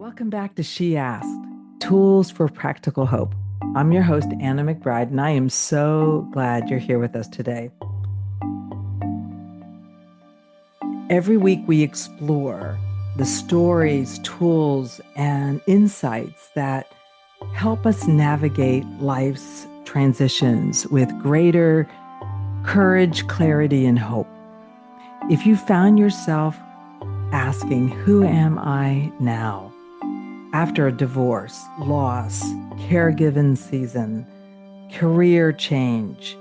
Welcome back to She Asked Tools for Practical Hope. I'm your host, Anna McBride, and I am so glad you're here with us today. Every week, we explore the stories, tools, and insights that help us navigate life's transitions with greater courage, clarity, and hope. If you found yourself asking, "Who am I now?" after a divorce, loss, caregiving season, career change,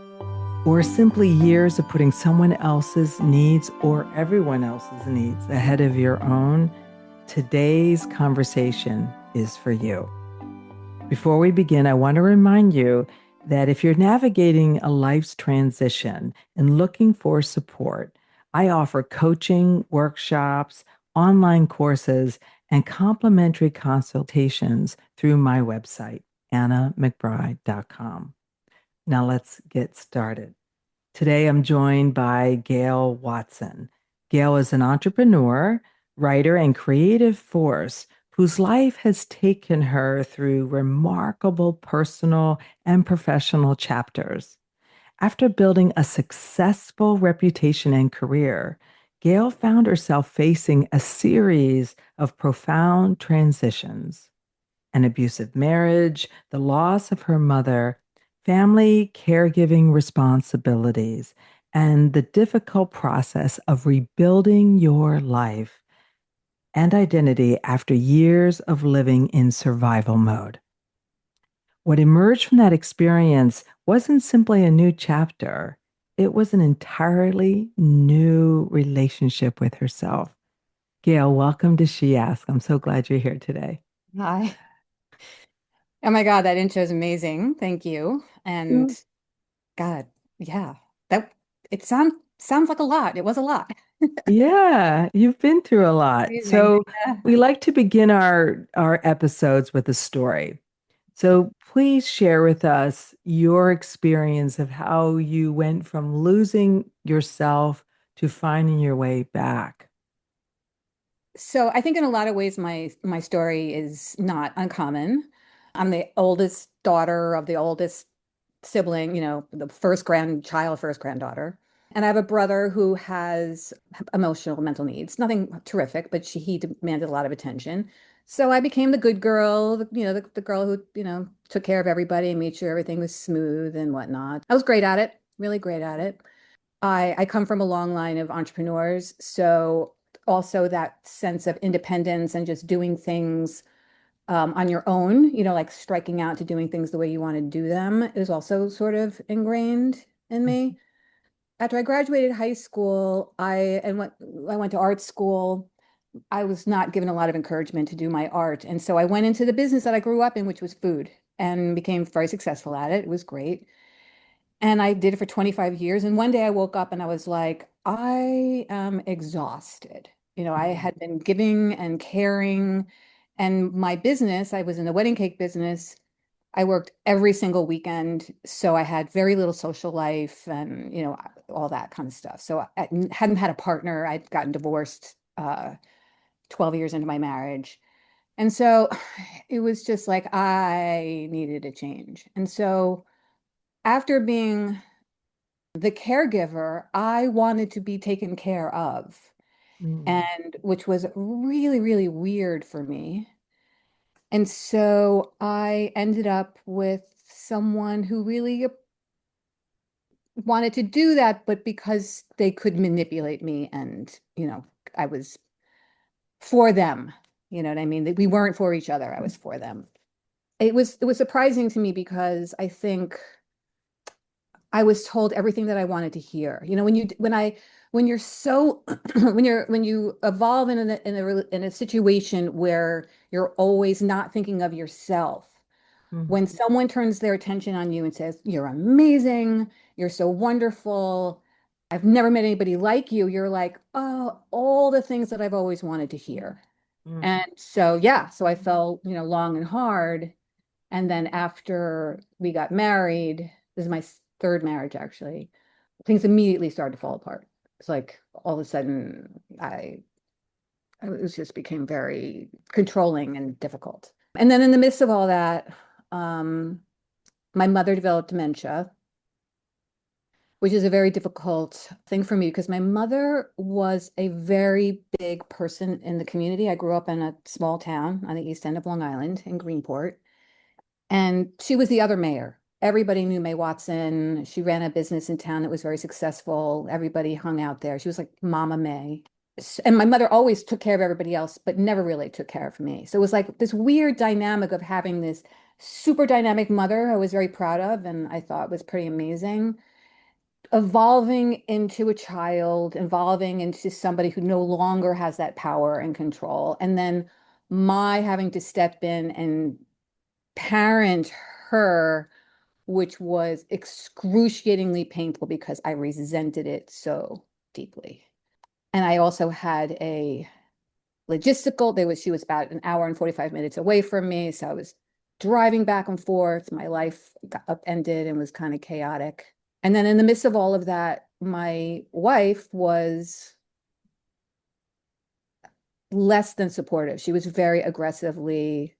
or simply years of putting someone else's needs or everyone else's needs ahead of your own, today's conversation is for you. Before we begin, I want to remind you that if you're navigating a life's transition and looking for support, I offer coaching, workshops, online courses, and complimentary consultations through my website, annamcbride.com. Now let's get started. Today I'm joined by Gail Watson. Gail is an entrepreneur, writer, and creative force whose life has taken her through remarkable personal and professional chapters. After building a successful reputation and career, Gail found herself facing a series of profound transitions: an abusive marriage, the loss of her mother, family caregiving responsibilities, and the difficult process of rebuilding your life and identity after years of living in survival mode. What emerged from that experience wasn't simply a new chapter, it was an entirely new relationship with herself. Gail, welcome to She Ask. I'm so glad you're here today. Hi. Oh my God, that intro is amazing. Thank you. And Mm. God, yeah, that it sounds like a lot. It was a lot. Yeah, you've been through a lot. Amazing. So Yeah. we like to begin our episodes with a story. So please share with us your experience of how you went from losing yourself to finding your way back. So I think in a lot of ways my story is not uncommon. I'm the oldest daughter of the oldest sibling, the first grandchild, first granddaughter. And I have a brother who has emotional mental needs. Nothing terrific, but he demanded a lot of attention. So I became the good girl, the girl who, took care of everybody and made sure everything was smooth and whatnot. I was great at it, really great at it. I come from a long line of entrepreneurs, so also that sense of independence and just doing things on your own, like striking out to doing things the way you want to do them is also sort of ingrained in me. After I graduated high school, I went to art school. I was not given a lot of encouragement to do my art. And so I went into the business that I grew up in, which was food, and became very successful at it. It was great. And I did it for 25 years. And one day I woke up and I was like, I am exhausted. I had been giving and caring. And my business, I was in the wedding cake business. I worked every single weekend. So I had very little social life and, all that kind of stuff. So I hadn't had a partner. I'd gotten divorced 12 years into my marriage. And so it was just like I needed a change. And so after being the caregiver, I wanted to be taken care of, Mm, and which was really, really weird for me. And so I ended up with someone who really wanted to do that, but because they could manipulate me and, I was for them. You know what I mean? That we weren't for each other. I was for them. It was surprising to me because I think I was told everything that I wanted to hear. When you're so when you evolve in a situation where you're always not thinking of yourself, mm, when someone turns their attention on you and says, "You're amazing, you're so wonderful, I've never met anybody like you," you're like, "Oh, all the things that I've always wanted to hear." mm. And so yeah, so I fell, long and hard. And then after we got married, this is my third marriage actually, things immediately started to fall apart. It's like all of a sudden it was just became very controlling and difficult. And then in the midst of all that, um, my mother developed dementia, which is a very difficult thing for me because my mother was a very big person in the community. I grew up in a small town on the east end of Long Island in Greenport, and she was the other mayor. Everybody knew May Watson. She ran a business in town that was very successful. Everybody hung out there. She was like Mama May. And my mother always took care of everybody else, but never really took care of me. So it was like this weird dynamic of having this super dynamic mother I was very proud of and I thought was pretty amazing, evolving into a child, evolving into somebody who no longer has that power and control. And then my having to step in and parent her, which was excruciatingly painful because I resented it so deeply. And I also had a logistical, she was about an hour and 45 minutes away from me. So I was driving back and forth. My life got upended and was kind of chaotic. And then in the midst of all of that, my wife was less than supportive. She was very aggressively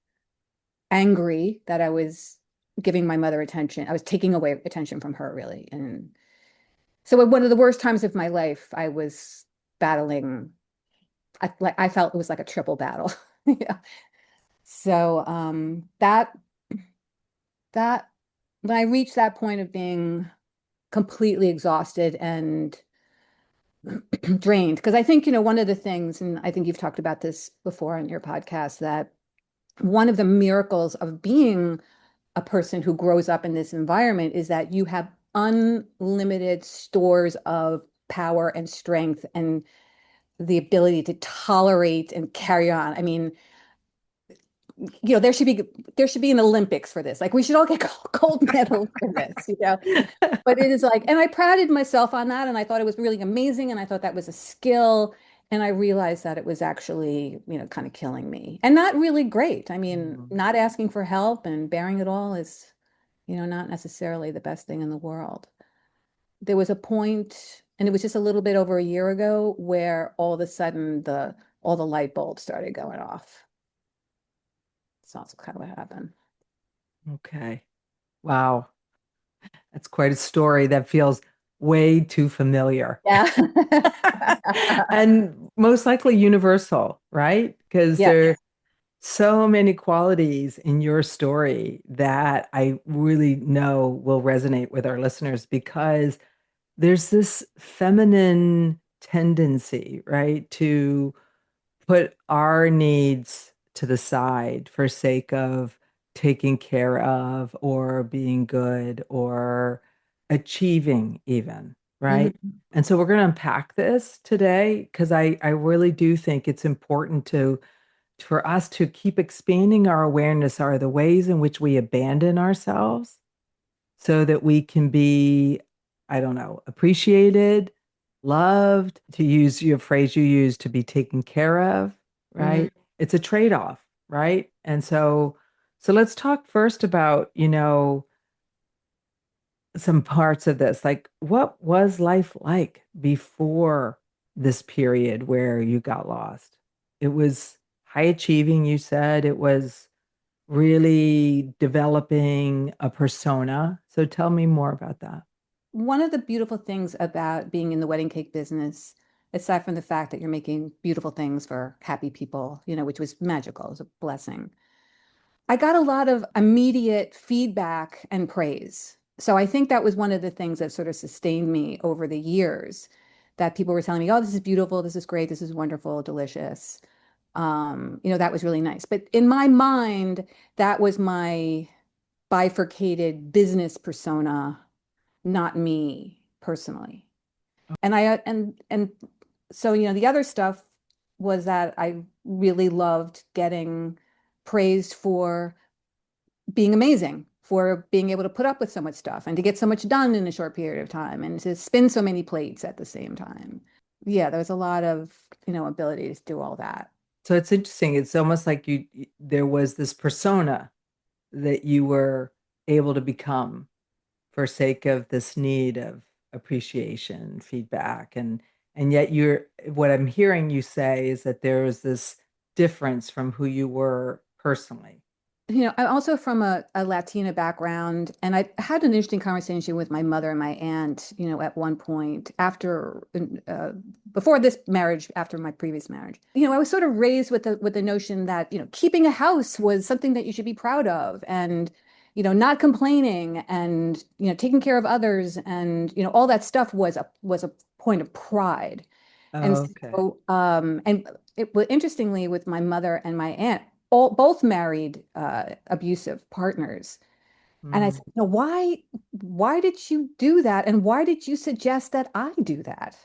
angry that I was giving my mother attention. I was taking away attention from her, really. And so at one of the worst times of my life, I was battling. I felt it was like a triple battle. Yeah. So that when I reached that point of being completely exhausted and drained, because I think, one of the things, and I think you've talked about this before on your podcast, that one of the miracles of being a person who grows up in this environment is that you have unlimited stores of power and strength and the ability to tolerate and carry on. I mean, there should be an Olympics for this. Like we should all get gold medals for this. But it is like, and I prided myself on that, and I thought it was really amazing, and I thought that was a skill. And I realized that it was actually, kind of killing me and not really great. I mean, Mhm. not asking for help and bearing it all is, not necessarily the best thing in the world. There was a point, and it was just a little bit over a year ago, where all of a sudden all the light bulbs started going off. So that's kind of what happened. Okay. Wow. That's quite a story that feels way too familiar. Yeah. And most likely universal, right? Because Yeah. there are so many qualities in your story that I really know will resonate with our listeners because there's this feminine tendency, right, to put our needs to the side for sake of taking care of or being good or achieving even, right? Mhm. And so we're going to unpack this today because I really do think it's important to for us to keep expanding our awareness are the ways in which we abandon ourselves so that we can be, I don't know, appreciated, loved, to use your phrase you use, to be taken care of, Mhm. right? It's a trade-off, right? And so let's talk first about, some parts of this. Like what was life like before this period where you got lost? It was high achieving, you said. It was really developing a persona. So tell me more about that. One of the beautiful things about being in the wedding cake business, aside from the fact that you're making beautiful things for happy people, which was magical, it was a blessing. I got a lot of immediate feedback and praise. So I think that was one of the things that sort of sustained me over the years, that people were telling me, "Oh, this is beautiful, this is great, this is wonderful, delicious." That was really nice. But in my mind, that was my bifurcated business persona, not me personally. And so, the other stuff was that I really loved getting praised for being amazing, for being able to put up with so much stuff and to get so much done in a short period of time and to spin so many plates at the same time. Yeah, there was a lot of, ability to do all that. So it's interesting. It's almost like there was this persona that you were able to become for sake of this need of appreciation, feedback, and And yet what I'm hearing you say is that there is this difference from who you were personally. I'm also from a Latina background, and I had an interesting conversation with my mother and my aunt, at one point uh, before this marriage, after my previous marriage. I was sort of raised with the notion that, keeping a house was something that you should be proud of, and, not complaining, and, taking care of others, and, all that stuff was a point of pride. And Oh, okay. and it was interestingly with my mother and my aunt, both married abusive partners. And I Mm. said, no, why did you do that? And why did you suggest that I do that?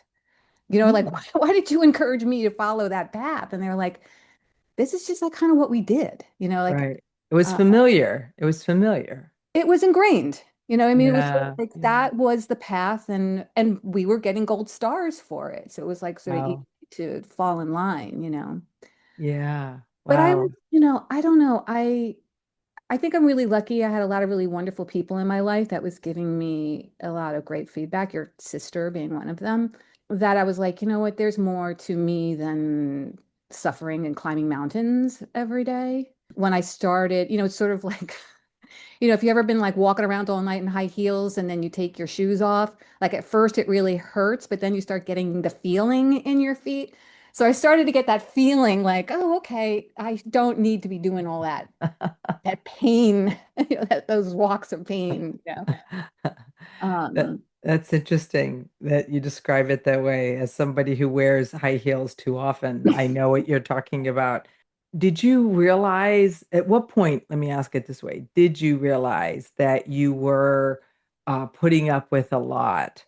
Like, Mm. why did you encourage me to follow that path? And they were like, this is just like kind of what we did, like Right. It was uh, familiar. It was familiar. it was ingrained. I mean, it was sort of Yeah. like Yeah. that was the path, and we were getting gold stars for it. So it was like sort of easy Wow. to fall in line. Yeah. But I was, Wow. I don't know. I think I'm really lucky. I had a lot of really wonderful people in my life that was giving me a lot of great feedback, your sister being one of them, that I was like, you know what, there's more to me than suffering and climbing mountains every day. When I started, it's sort of like if you ever been like walking around all night in high heels and then you take your shoes off, like at first it really hurts, but then you start getting the feeling in your feet. So I started to get that feeling like, oh, okay, I don't need to be doing all that pain, those walks of pain. That's interesting that you describe it that way. As somebody who wears high heels too often, I know what you're talking about. Did you realize at what point, let me ask it this way, did you realize that you were putting up with a lot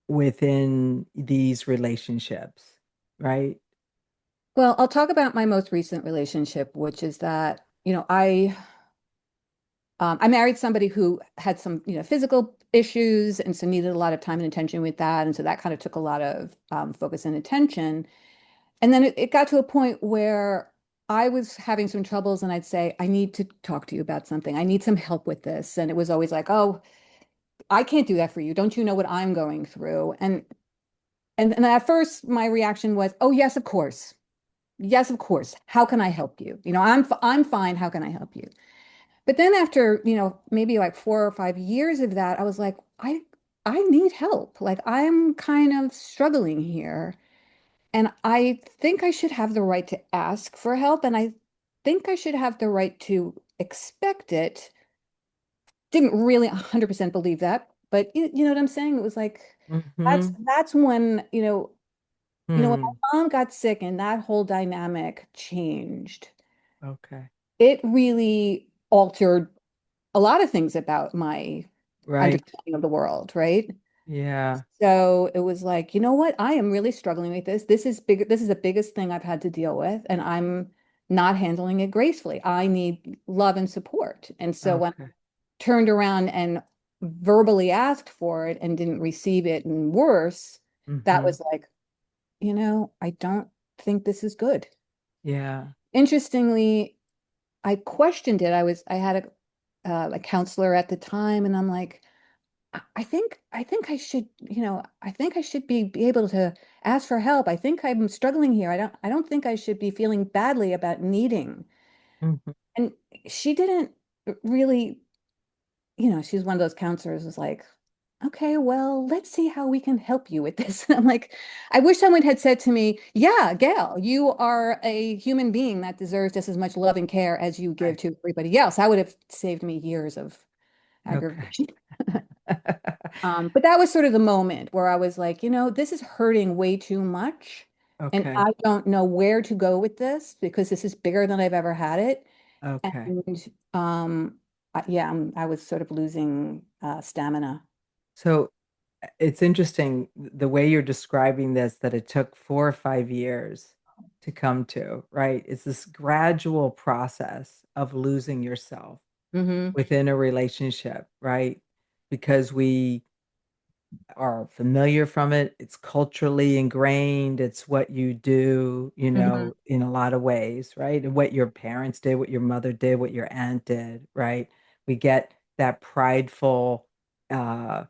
within these relationships, right? Well, I'll talk about my most recent relationship, which is that, I married somebody who had some, physical issues, and so needed a lot of time and attention with that. And so that kind of took a lot of focus and attention. And then it got to a point where I was having some troubles, and I'd say, I need to talk to you about something. I need some help with this. And it was always like, oh, I can't do that for you. Don't you know what I'm going through? And at first, my reaction was, oh, yes, of course. Yes, of course. How can I help you? I'm fine. How can I help you? But then after, maybe like 4 or 5 years of that, I was like, I need help. Like I'm kind of struggling here. And I think I should have the right to ask for help. And I think I should have the right to expect it. Didn't really 100% believe that, but you know what I'm saying? It was like that's Mm-hmm. that's when, when Hmm. my mom got sick and that whole dynamic changed. Okay. It really altered a lot of things about my Right. understanding of the world, right? Yeah. So it was like, you know what? I am really struggling with this. This is big. This is the biggest thing I've had to deal with, and I'm not handling it gracefully. I need love and support. And so when I Okay. turned around and verbally asked for it and didn't receive it, and worse, that Mm-hmm. was like, I don't think this is good. Yeah. Interestingly, I questioned it. I had a counselor at the time, and I'm like, I think I should, I think I should be able to ask for help. I think I'm struggling here. I don't think I should be feeling badly about needing. Mm-hmm. And she didn't really, she's one of those counselors who's like, okay, well, let's see how we can help you with this. And I'm like, I wish someone had said to me, yeah, Gail, you are a human being that deserves just as much love and care as you give Right. to everybody else. That would have saved me years of Okay. aggravation. But that was sort of the moment where I was like, this is hurting way too much. And Okay. I don't know where to go with this because this is bigger than I've ever had it. Okay. And yeah, I was sort of losing stamina. So it's interesting the way you're describing this, that it took 4 or 5 years to come to, right? It's this gradual process of losing yourself Hmm. within a relationship, right? Because we are familiar from it. It's culturally ingrained. It's what you do, Hmm. in a lot of ways, right? And what your parents did, what your mother did, what your aunt did, right? We get that prideful uh,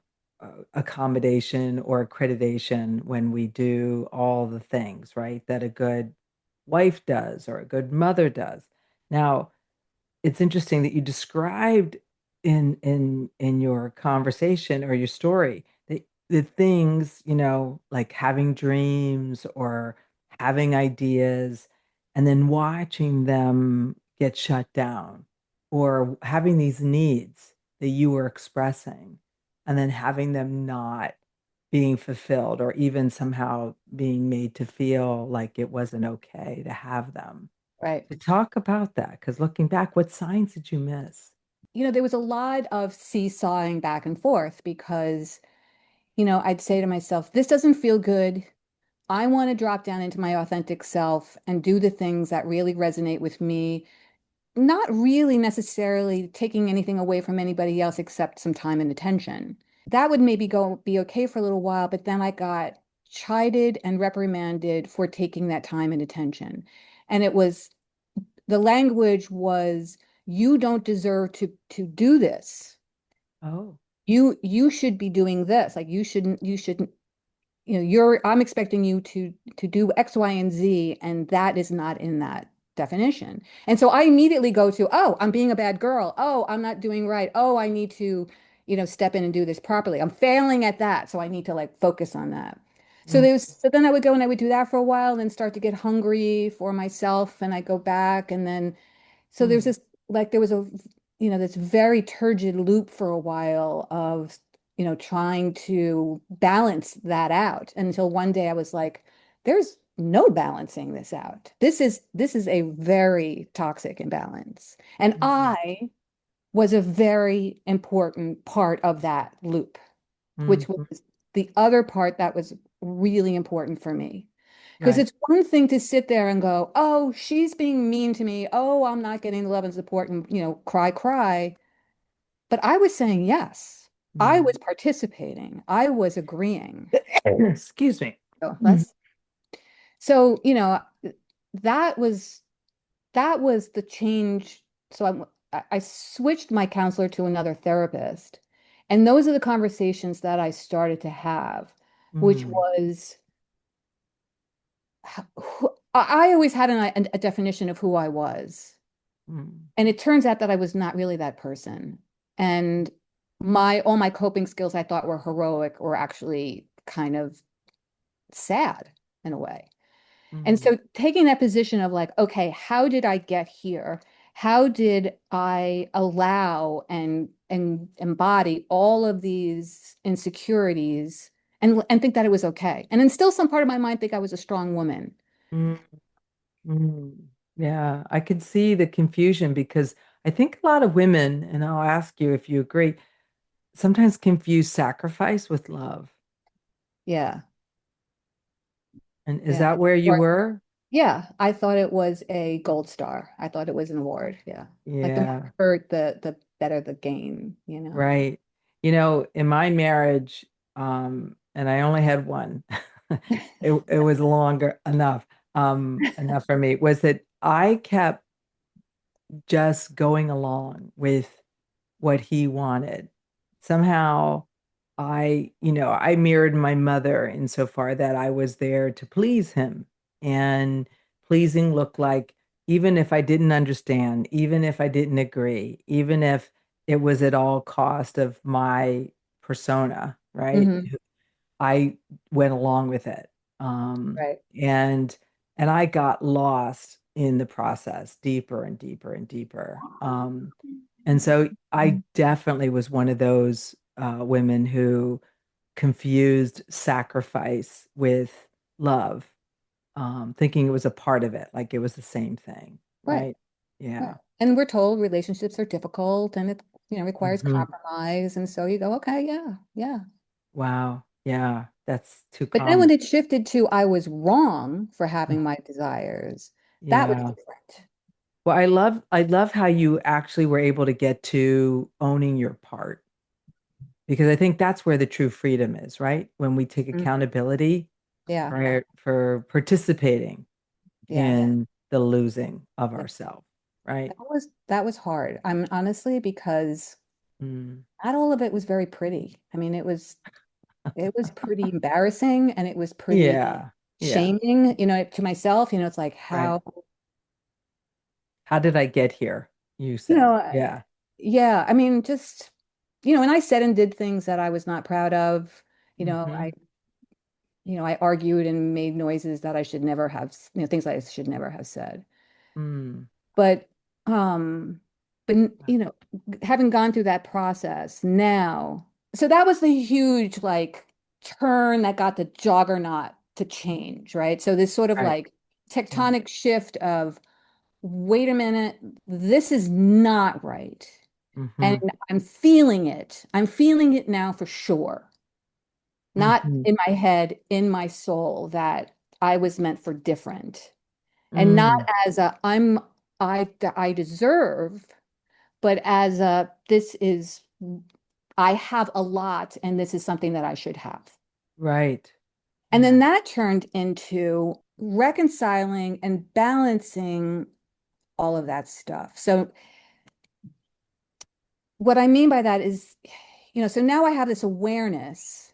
accommodation or accreditation when we do all the things, right, that a good wife does or a good mother does. Now, it's interesting that you described in your conversation or your story that the things, like having dreams or having ideas and then watching them get shut down or having these needs that you were expressing and then having them not being fulfilled or even somehow being made to feel like it wasn't okay to have them. Right. To talk about that, because looking back, what signs did you miss? There was a lot of seesawing back and forth because, I'd say to myself, this doesn't feel good. I want to drop down into my authentic self and do the things that really resonate with me, not really necessarily taking anything away from anybody else except some time and attention. That would maybe go be okay for a little while, but then I got chided and reprimanded for taking that time and attention. And the language was, you don't deserve to do this. Oh. You should be doing this. Like you shouldn't, I'm expecting you to do X, Y, and Z, and that is not in that definition. And so I immediately go to, oh, I'm being a bad girl. Oh, I'm not doing right. Oh, I need to, step in and do this properly. I'm failing at that, so I need to like focus on that. Mm, So then I would go and I would do that for a while, and then start to get hungry for myself, and I go back, and then so there's mm, this, like, there was this very turgid loop for a while of, trying to balance that out until one day I was like, there's no balancing this out. This is a very toxic imbalance. And mm, I was a very important part of that loop, which mm, was the other part that was really important for me. Because right. it's one thing to sit there and go, oh, she's being mean to me. Oh, I'm not getting the love and support and, cry, cry. But I was saying yes. I was Mm. participating. I was agreeing. Excuse me. So Mm, so, that was that was the change. So I switched my counselor to another therapist. And those are the conversations that I started to have, which mm, was I always had a definition of who I was. mm, And it turns out that I was not really that person. And my all my coping skills I thought were heroic were actually kind of sad in a way. And mm, so taking that position of like, okay, how did I get here? How did I allow and embody all of these insecurities and think that it was okay? And then still some part of my mind think I was a strong woman. mm, mm. Yeah, I could see the confusion because I think a lot of women, and I'll ask you if you agree, sometimes confuse sacrifice with love. Yeah. And is Yeah. that where you Or were? yeah, I thought it was a gold star. I thought it was an award. Yeah. Like the more Yeah. hurt, the better the gain. Right. In my marriage, and I only had one, it was longer enough for me, was that I kept just going along with what he wanted. Somehow I mirrored my mother insofar that I was there to please him. And pleasing looked like even if I didn't understand, even if I didn't agree, even if it was at all cost of my persona, right? Hmm. I went along with it. Um, Right. and and I got lost in the process deeper and deeper and deeper. And so I definitely was one of those women who confused sacrifice with love, thinking it was a part of it, like it was the same thing, Right. right? Right. Yeah. And we're told relationships are difficult and it, requires Mhm. compromise. And so you go, okay, yeah, yeah. Wow. Yeah, that's too But then when common. it shifted to I was wrong for having my desires, that was Yeah. different. Well, I love how you actually were able to get to owning your part because I think that's where the true freedom is, right? When we take Mhm. accountability Yeah. for participating Yes. in the losing of Yeah. ourselves, right? That was hard. I'm honestly because. Mm. Not all of it was very pretty. I mean, it was pretty embarrassing and it was pretty Yeah. Yeah. shaming, to myself. It's like Right. how, How did I get here? You you said. know, Yeah. yeah, I mean, just, and I said and did things that I was not proud of. You know, Mm-hmm. I, I argued and made noises that I should never have, things I should never have said. Mm. But, um, but, having gone through that process now, so that was the huge like turn that got the juggernaut to change, right? So this sort of Right. like Right. tectonic shift of, wait a minute, this is not right. And Mm-hmm. I'm feeling it. I'm feeling it now for sure. Not Mm-hmm. in my head, in my soul, that I was meant for different. And not Mm. as a I deserve, but as a this is I have a lot and this is something that I should have. Right. And then Yeah. that turned into reconciling and balancing all of that stuff. So what I mean by that is, so now I have this awareness.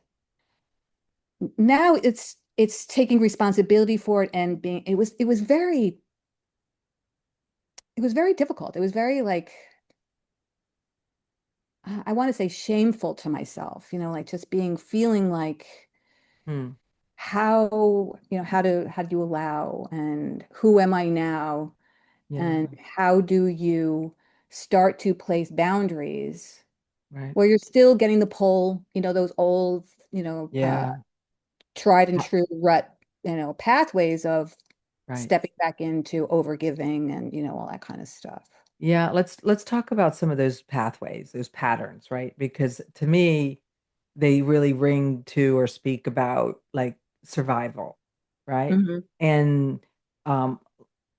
Now it's taking responsibility for it and being it was very difficult. It was very like I want to say shameful to myself, like just feeling like Mm. how do you allow and who am I now and Yeah. how do you start to place boundaries Right. where you're still getting the pull, those old, Yeah. tried and Ha- true rut, pathways of Right. stepping back into overgiving and, all that kind of stuff. Yeah, let's talk about some of those pathways, those patterns, right? Because to me, they really ring to or speak about like survival, right? Hmm. And um,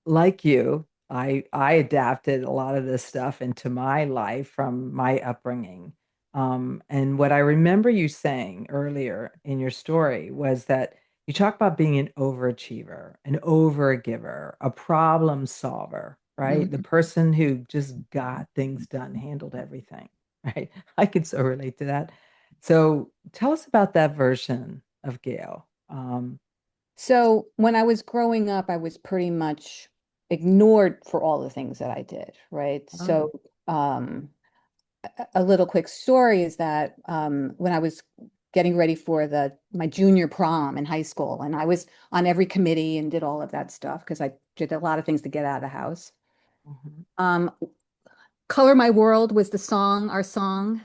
like you, I adapted a lot of this stuff into my life from my upbringing. And what I remember you saying earlier in your story was that you talk about being an overachiever, an overgiver, a problem solver, right? The Hmm. person who just got things done, handled everything, right? I can so relate to that. So tell us about that version of Gail. So when I was growing up, I was pretty much ignored for all the things that I did, right? Oh. So a little quick story is that when I was getting ready for the my junior prom in high school, and I was on every committee and did all of that stuff because I did a lot of things to get out of the house. Mhm. Um, Color My World was the song, our song,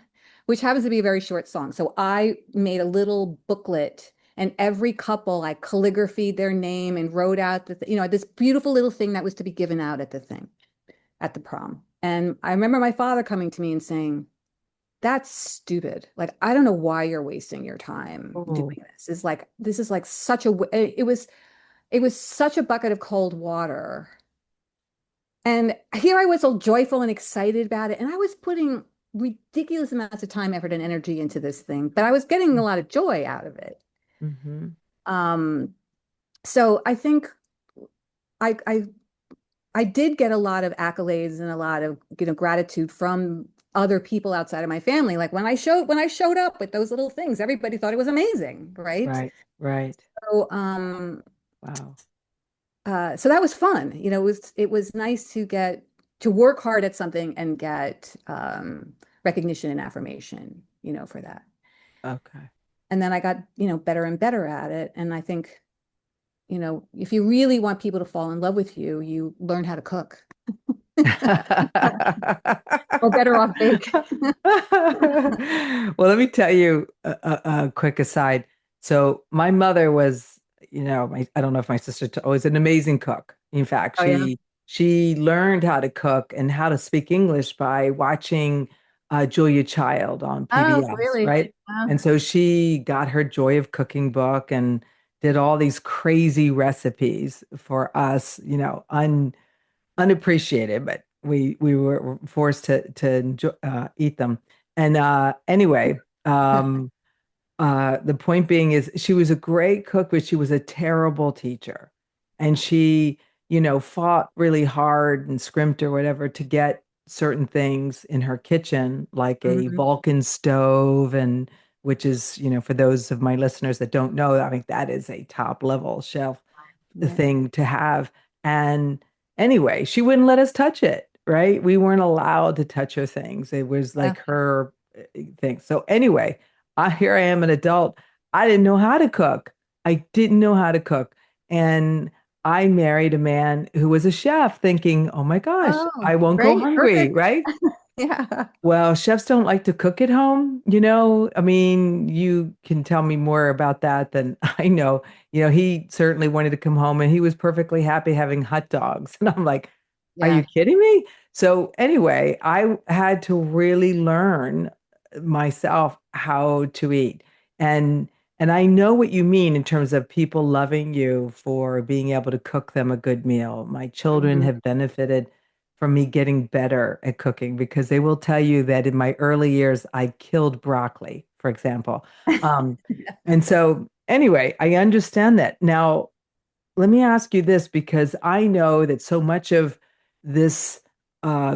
which happens to be a very short song. So I made a little booklet and every couple I calligraphied their name and wrote out this beautiful little thing that was to be given out at the thing at the prom. And I remember my father coming to me and saying, "That's stupid. Like, I don't know why you're wasting your time Oh. doing this. This is like such it was such a bucket of cold water." And here I was all joyful and excited about it. And I was putting ridiculous amounts of time, effort, and energy into this thing, but I was getting a lot of joy out of it. Mm-hmm. Um, so I think I, I I did get a lot of accolades and a lot of gratitude from other people outside of my family. Like when I showed up with those little things, everybody thought it was amazing, right? Right, right. So Wow. so that was fun. It was nice to work hard at something and get recognition and affirmation, for that. Okay. And then I got, better and better at it. And I think, if you really want people to fall in love with you, you learn how to cook or better off bake. Well, let me tell you a quick aside. So my mother was, I don't know if my sister was an amazing cook. In fact, Oh yeah. she learned how to cook and how to speak English by watching Julia Child on Oh, PBS, really? right? And so she got her Joy of Cooking book and did all these crazy recipes for us, unappreciated, but we were forced to enjoy, eat them. And anyway, the point being is she was a great cook, but she was a terrible teacher, and she fought really hard and scrimped or whatever to get certain things in her kitchen, like a Hmm. Vulcan stove, and which is, for those of my listeners that don't know, I mean, that is a top level chef Yeah. thing to have. And anyway, she wouldn't let us touch it, right? We weren't allowed to touch her things. It was Yeah. like her thing. So anyway, here I am an adult. I didn't know how to cook. I didn't know how to cook. And I married a man who was a chef thinking, oh my gosh, Oh, I won't go great. hungry, Perfect. right? Yeah. Well, chefs don't like to cook at home, you know. I mean, you can tell me more about that than I know. He certainly wanted to come home and he was perfectly happy having hot dogs. And I'm like, are you Yeah. kidding me? So anyway, I had to really learn myself how to eat. And and I know what you mean in terms of people loving you for being able to cook them a good meal. My children Hmm. have benefited from me getting better at cooking because they will tell you that in my early years, I killed broccoli, for example. Um, and so, anyway, I understand that. Now, let me ask you this because I know that so much of this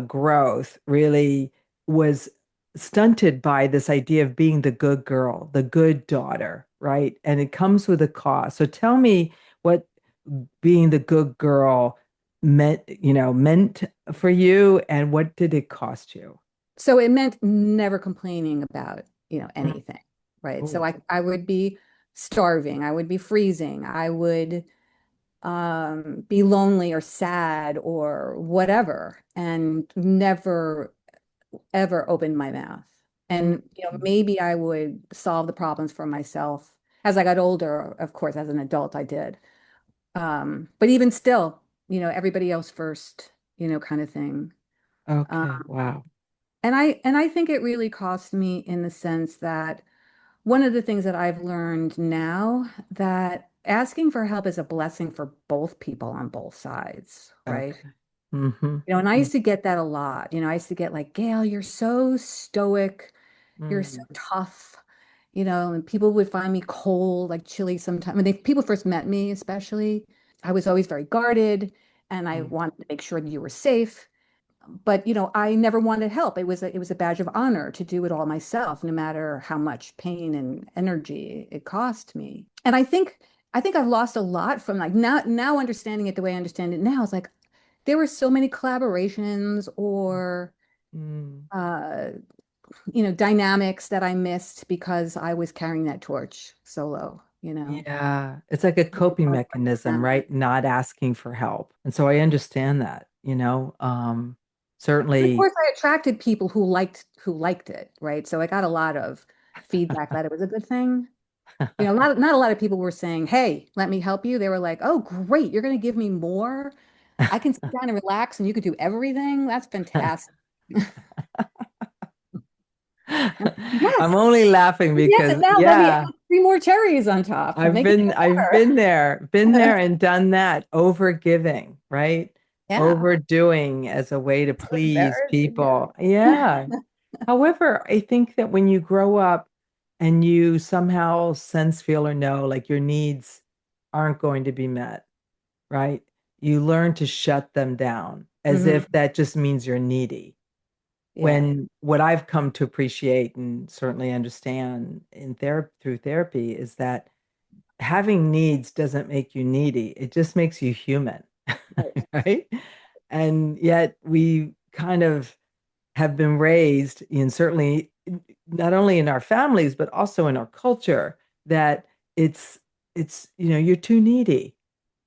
growth really was stunted by this idea of being the good girl, the good daughter, right? And it comes with a cost. So tell me what being the good girl meant for you, and what did it cost you? So it meant never complaining about, Mm. anything, right? So Oh, I would be starving, I would be freezing, I would be lonely or sad or whatever, and never ever open my mouth. mm, And maybe I would solve the problems for myself. As I got older, of course, as an adult, I did. But even still, everybody else first, kind of thing. okay, Um, wow. and I think it really cost me in the sense that one of the things that I've learned now that asking for help is a blessing for both people on both sides, right? Okay. Mm-hmm. And I used to get that a lot. I used to get like, Gail, you're so stoic, you're so Mm-hmm. tough, and people would find me cold, like chilly sometimes. When people first met me, especially, I was always very guarded and I wanted to make sure that you were safe. But I never wanted help. It was a badge of honor to do it all myself, no matter how much pain and energy it cost me. And I think I've lost a lot from like now understanding it the way I understand it now. It's like there were so many collaborations or Mm. uh, dynamics that I missed because I was carrying that torch solo. Yeah, it's like a coping mechanism, right? Not asking for help. And so I understand that, Of certainly. course, I attracted people who liked it, right? So I got a lot of feedback that it was a good thing. Not a lot of people were saying, "Hey, let me help you." They were like, "Oh, great, you're going to give me more. I can sit down and relax, and you could do everything. That's fantastic." I'm Yes, only laughing yes, because and now let me add yeah, 3 more cherries on top to I've make it been I've even been better. there and done that, overgiving, right? Yeah, Overdoing as a way to so please embarrassing. people. Yeah. However, I think that when you grow up and you somehow sense, feel, or know like your needs aren't going to be met, right? You learn to shut them down as Hmm. if that just means you're needy. Yeah, When what I've come to appreciate and certainly understand in therapy through therapy is that having needs doesn't make you needy. It just makes you human, right. right? And yet we kind of have been raised in certainly not only in our families but also in our culture that it's you're too needy.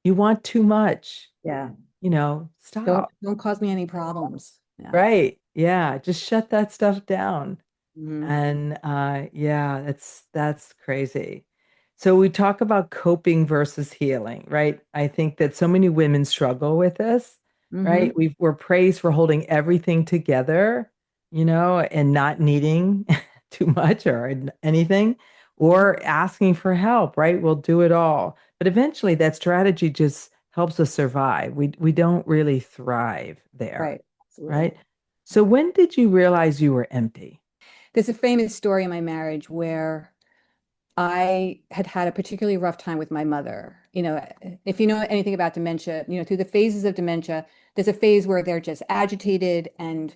You want too much. Yeah. Don't Stop. don't cause me any problems. Yeah. Right. Yeah, just shut that stuff down. Hmm. And yeah, that's crazy. So we talk about coping versus healing, right? I think that so many women struggle with this, Hmm. right? We're praised for holding everything together, and not needing too much or anything, or asking for help, right? We'll do it all. But eventually that strategy just helps us survive. We don't really thrive there, Right. Absolutely. right? So when did you realize you were empty? There's a famous story in my marriage where I had had a particularly rough time with my mother. If you know anything about dementia, through the phases of dementia, there's a phase where they're just agitated and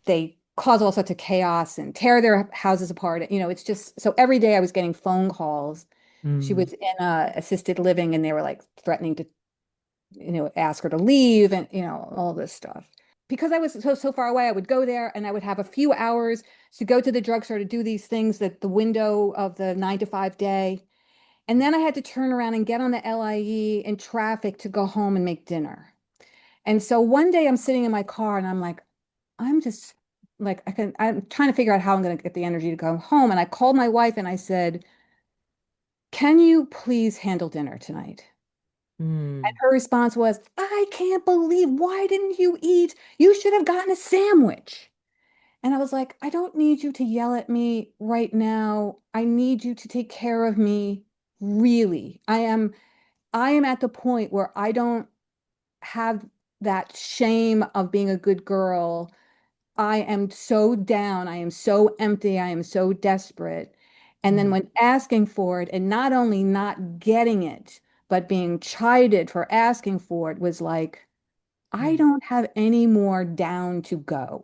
they cause all sorts of chaos and tear their houses apart. It's just so every day I was getting phone calls. She Mm, was in assisted living and they were like threatening to, ask her to leave and, all this stuff. Because I was so far away, I would go there and I would have a few hours to go to the drugstore to do these things that the window of the 9 to 5 day. And then I had to turn around and get on the LIE in traffic to go home and make dinner. And so one day I'm sitting in my car and I'm like, I'm just like, I'm trying to figure out how I'm going to get the energy to go home. And I called my wife and I said, can you please handle dinner tonight? And mm, her response was, I can't believe, why didn't you eat? You should have gotten a sandwich. And I was like, I don't need you to yell at me right now. I need you to take care of me. Really. I am at the point where I don't have that shame of being a good girl. I am so down. I am so empty. I am so desperate. And then mm, when asking for it and not only not getting it, but being chided for asking for it was like, I mm. don't have any more down to go.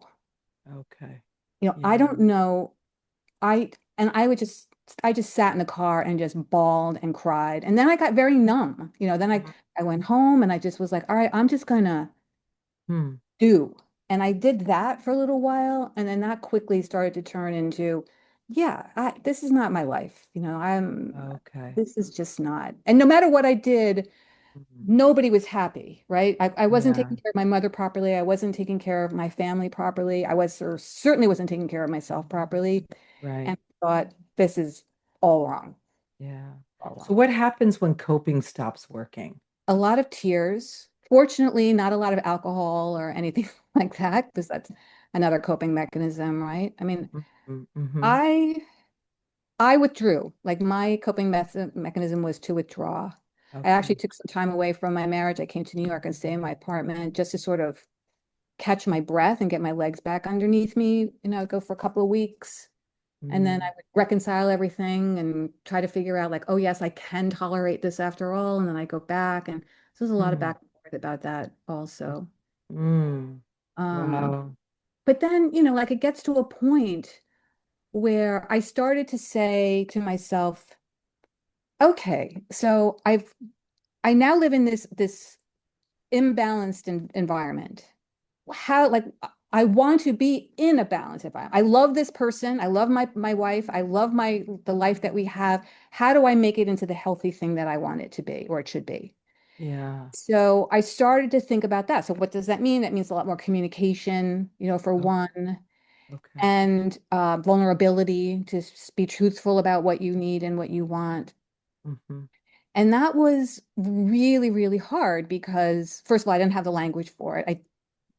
Okay. I Yeah. don't know. And I just sat in the car and just bawled and cried. And then I got very numb. Then I went home and I just was like, all right, I'm just gonna Mm, do. And I did that for a little while, and then that quickly started to turn into, yeah, this is not my life. okay. This is just not. And no matter what I did, Mm, nobody was happy, right? I wasn't yeah. taking care of my mother properly. I wasn't taking care of my family properly. I was or certainly wasn't taking care of myself properly. Right. And I thought, this is all wrong, Yeah. all So wrong. what happens when coping stops working? A lot of tears. Fortunately, not a lot of alcohol or anything like that, because that's another coping mechanism, right? I mean, Mm-hmm. Mm-hmm. I I withdrew. Like my coping mechanism was to withdraw. I actually Okay. took some time away from my marriage. I came to New York and stayed in my apartment just to sort of catch my breath and get my legs back underneath me. Go for a couple of weeks. And then I Mm, would reconcile everything and try to figure out like, oh yes, I can tolerate this after all. And then I go back. And so there's a lot of mm, back and forth about that also. mm. Um, Wow. but then, like it gets to a point where I started to say to myself, okay, so I now live in this imbalanced environment. How like I want to be in a balanced environment. I love this person. I love my wife. I love the life that we have. How do I make it into the healthy thing that I want it to be or it should be? Yeah. So I started to think about that. So what does that mean? That means a lot more communication, for Oh, one, okay. and vulnerability to be truthful about what you need and what you want. Mm-hmm. And that was really, really hard because, first of all, I didn't have the language for it. I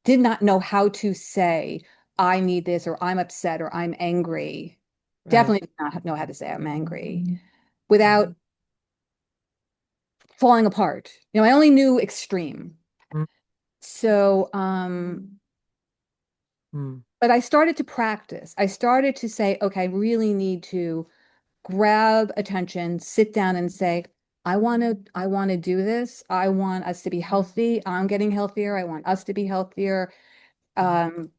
did not know how to say, I need this, or I'm upset, or I'm angry. Right. Definitely did not know how to say I'm angry without falling apart. I only knew extreme. So, Mm-hmm. but I started to practice. I started to say, okay, I really need to grab attention, sit down and say, I want to do this. I want us to be healthy. I'm getting healthier. I want us to be healthier. Um,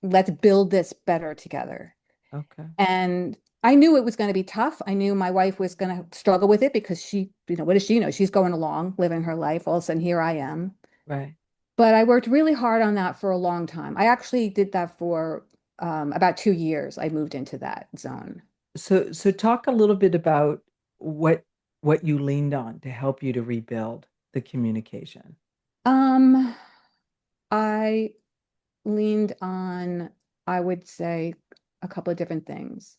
let's build this better together. Okay. And I knew it was going to be tough. I knew my wife was going to struggle with it because what does she know? She's going along, living her life. All of a sudden, here I am. Right. But I worked really hard on that for a long time. I actually did that for about 2 years. I moved into that zone. So talk a little bit about what what you leaned on to help you to rebuild the communication. Um, I leaned on, I would say, a couple of different things.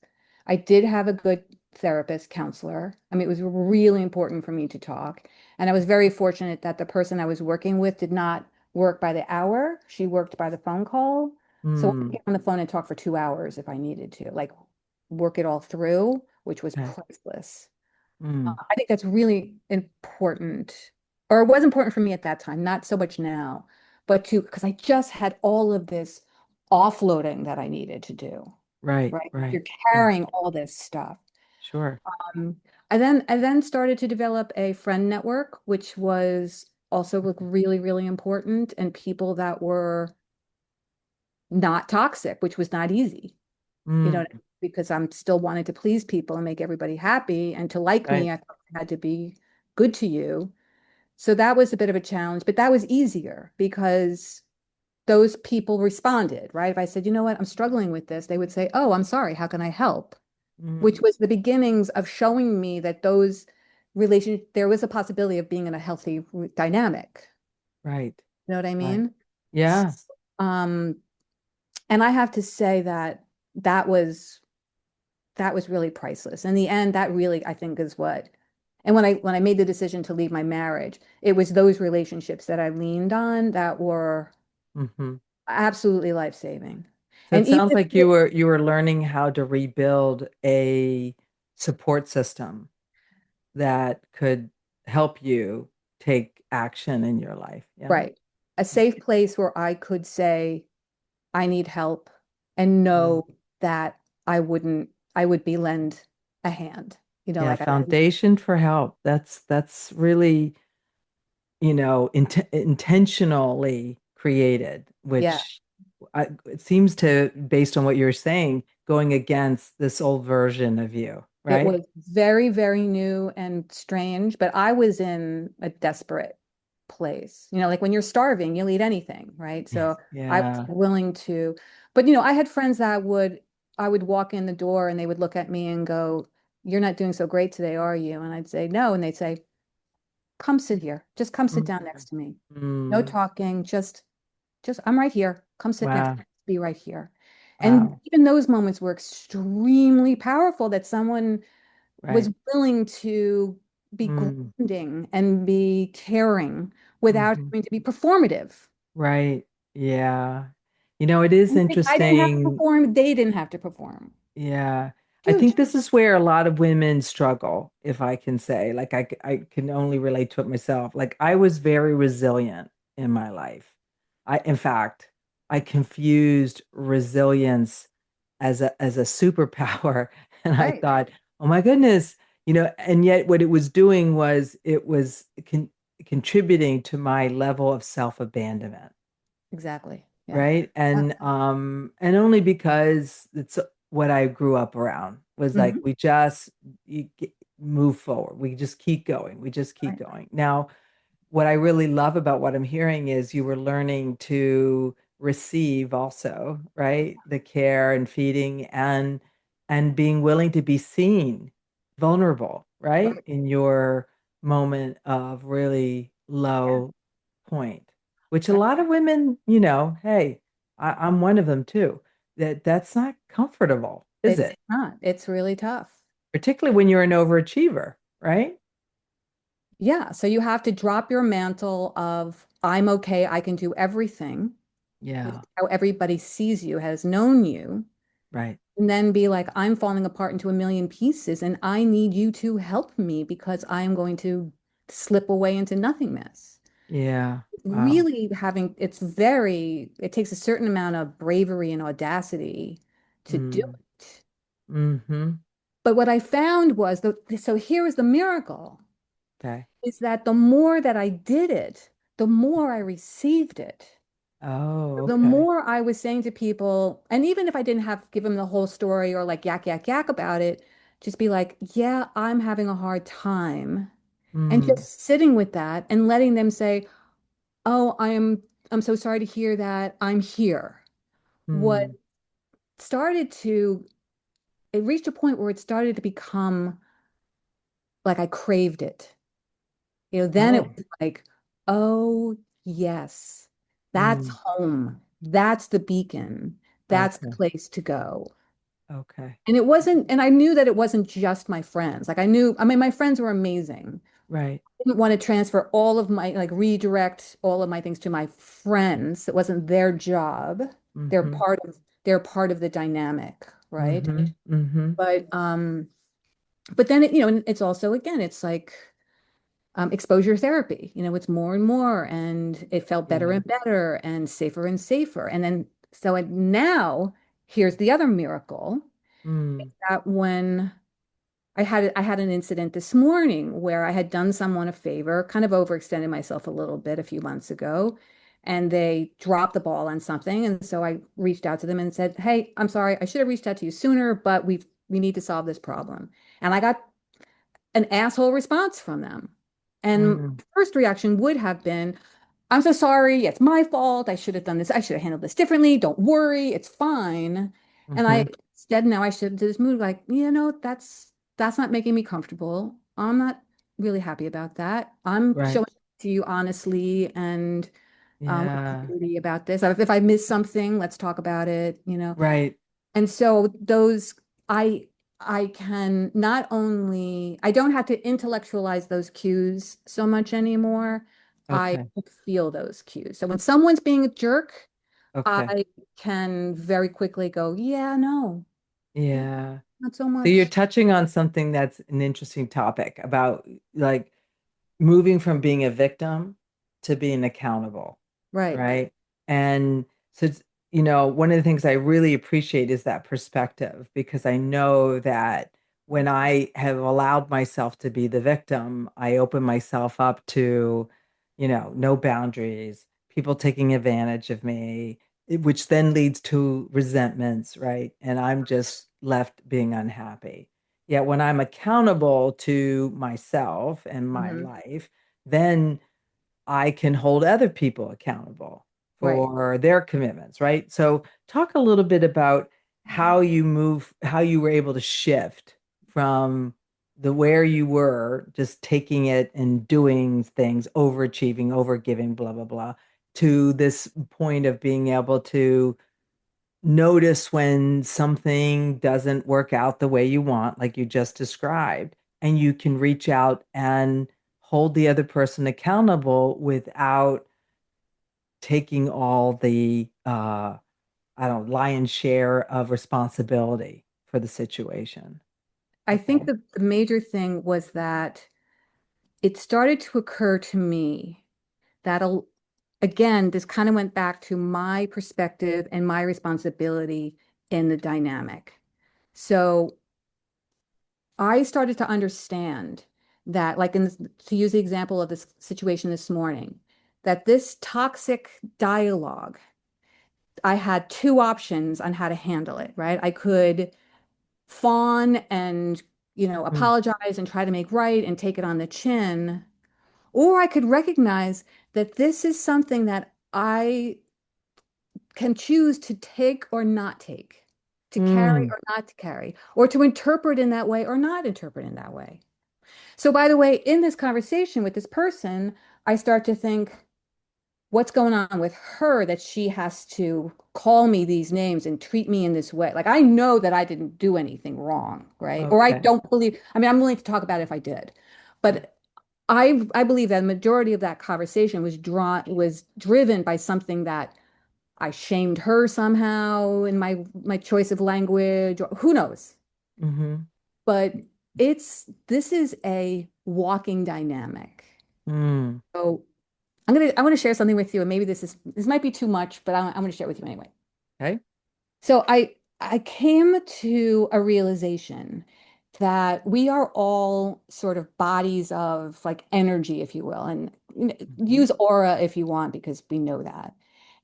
I did have a good therapist, counselor. I mean, it was really important for me to talk. And I was very fortunate that the person I was working with did not work by the hour. She worked by the phone call. So I could Mm, get on the phone and talk for 2 hours if I needed to, like work it all through, which was okay. priceless. Mm, I think that's really important, or it was important for me at that time, not so much now, but because I just had all of this offloading that I needed to do, right, right? right. You're Yeah. carrying all this stuff. Sure. Um, I then started to develop a friend network, which was also like really, really important, and people that were not toxic, which was not easy, Mm, because I'm still wanting to please people and make everybody happy. And to like right. me, I had to be good to you. So that was a bit of a challenge, but that was easier because those people responded, right? If I said, you know what, I'm struggling with this, they would say, oh, I'm sorry, how can I help? Which Mm, was the beginnings of showing me that there was a possibility of being in a healthy dynamic. right. You know what I Right. mean? Yeah. Um, and I have to say that that was that was really priceless. In the end, that really, I think, is what. And when I made the decision to leave my marriage, it was those relationships that I leaned on that were Hmm. absolutely life-saving. So And it even sounds like you were learning how to rebuild a support system that could help you take action in your life. Yeah. right, a safe place where I could say, I need help and Mm. know that I would be lend a hand. Yeah, Like I wouldn't, foundation for help. That's really, intentionally created, yeah. which it seems to, based on what you're saying, going against this old version of you, It right? was very, very new and strange, but I was in a desperate place. Like when you're starving, you'll eat anything, right? So I was Yeah. willing to, but I had friends I would walk in the door and they would look at me and go, "You're not doing so great today, are you?" And I'd say, "No." And they'd say, "Come sit here. Just come sit Mm, down next to me. No mm, talking, I'm right here. Come sit next to wow. me. Be right here." And Wow. even those moments were extremely powerful that someone was Right. willing to be Mm, grounding and be caring without hmm. having to be performative. Right. Yeah. It is I didn't have to interesting. perform, they didn't have to perform. Yeah. I Huge. think this is where a lot of women struggle, if I can say. Like I can only relate to it myself. Like I was very resilient in my life. In fact, I confused resilience as a superpower. And I Right. thought, oh my goodness, and yet what it was doing was it was contributing to my level of self-abandonment, Exactly. Yeah. right? Yeah. And only because it's what I grew up around was like Mhm. we just move forward. We just keep going. We just keep Right. going. Now, what I really love about what I'm hearing is you were learning to receive also, right? The care and feeding and being willing to be seen, vulnerable, right? Right. In your moment of really Yeah. low point, which a Right. lot of women, hey, I'm one of them too. That's not comfortable, is It's it? not. It's really tough. Particularly when you're an overachiever, right? Yeah. So you have to drop your mantle of I'm okay, I can do everything, which is Yeah, how everybody sees you, has known you. right. And then be like, I'm falling apart into a million pieces, and I need you to help me because I'm going to slip away into nothingness. Yeah. Wow. Really it takes a certain amount of bravery and audacity to do Mm. it. Mm-hmm. But what I found was so here was the miracle, Okay. is that the more that I did it, the more I received it. Oh, The okay. more I was saying to people, and even if I didn't have give them the whole story or like yak, yak, yak about it, just be like, yeah, I'm having a hard time. And Mm. just sitting with that and letting them say, oh, I'm so sorry to hear that. I'm here. What Mm. started to, it reached a point where it started to become like I craved it. Then it Oh. was like, oh, yes, that's Mm. home. That's the beacon. That's the Okay. place to go. Okay. And I knew that it wasn't just my friends. Like I mean, my friends were amazing. Right. I didn't want to transfer all of my, like redirect all of my things to my friends. It wasn't their job. They're Mm-hmm. part of, they're part of the dynamic, right? Mm-hmm. Mm-hmm. But, but then and it's also, again, it's like, exposure therapy. It's more and more, and it felt better Yeah. and better and safer and safer. And then, now here's the other miracle Mm. that when I had an incident this morning where I had done someone a favor, kind of overextended myself a little bit a few months ago, and they dropped the ball on something. And so I reached out to them and said, "Hey, I'm sorry. I should have reached out to you sooner, but we need to solve this problem." And I got an asshole response from them. And Mm, first reaction would have been, "I'm so sorry. It's my fault. I should have done this. I should have handled this differently. Don't worry. It's fine." And hmm. I instead now I should to this mood like, that's not making me comfortable. I'm not really happy about that. I'm showing Right. it to you honestly and with Yeah. clarity about this. If I miss something, let's talk about it. Right. And so those I I can not only I don't have to intellectualize those cues so much anymore. I Okay. feel those cues. So when someone's being a jerk, Okay. I can very quickly go, yeah, no, Yeah. not so So you're much. touching on something that's an interesting topic about like moving from being a victim to being accountable, Right. right? And so, one of the things I really appreciate is that perspective because I know that when I have allowed myself to be the victim, I open myself up to, no boundaries, people taking advantage of me, which then leads to resentments, right? And I'm just left being unhappy. Yet when I'm accountable to myself and my Hmm. life, then I can hold other people accountable Right. for their commitments, right? So talk a little bit about how you were able to shift from the where you were just taking it and doing things, overachieving, overgiving, blah, blah, blah, to this point of being able to notice when something doesn't work out the way you want, like you just described, and you can reach out and hold the other person accountable without taking all the I don't know, lion's share of responsibility for the situation. I think Okay. the major thing was that it started to occur to me that again, this kind of went back to my perspective and my responsibility in the dynamic. So I started to understand that, like to use the example of this situation this morning, that this toxic dialogue, I had two options on how to handle it, right? I could fawn and, Mm, apologize and try to make right and take it on the chin, or I could recognize that this is something that I can choose to take or not take, to carry mm, or not to carry, or to interpret in that way or not interpret in that way. So, by the way, in this conversation with this person, I start to think, what's going on with her that she has to call me these names and treat me in this way? Like, I know that I didn't do anything wrong, right? Or I okay. don't believe, I mean, I'm willing to talk about it if I did. But I believe that the majority of that conversation was driven by something that I shamed her somehow in my choice of language, or who knows. Mm-hmm. But this is a walking dynamic. Mm, So I want to share something with you, and maybe this might be too much, but I'm going to share it with you anyway. okay. So I came to a realization that we are all sort of bodies of like energy, if you will, and Mm-hmm. use aura if you want, because we know that.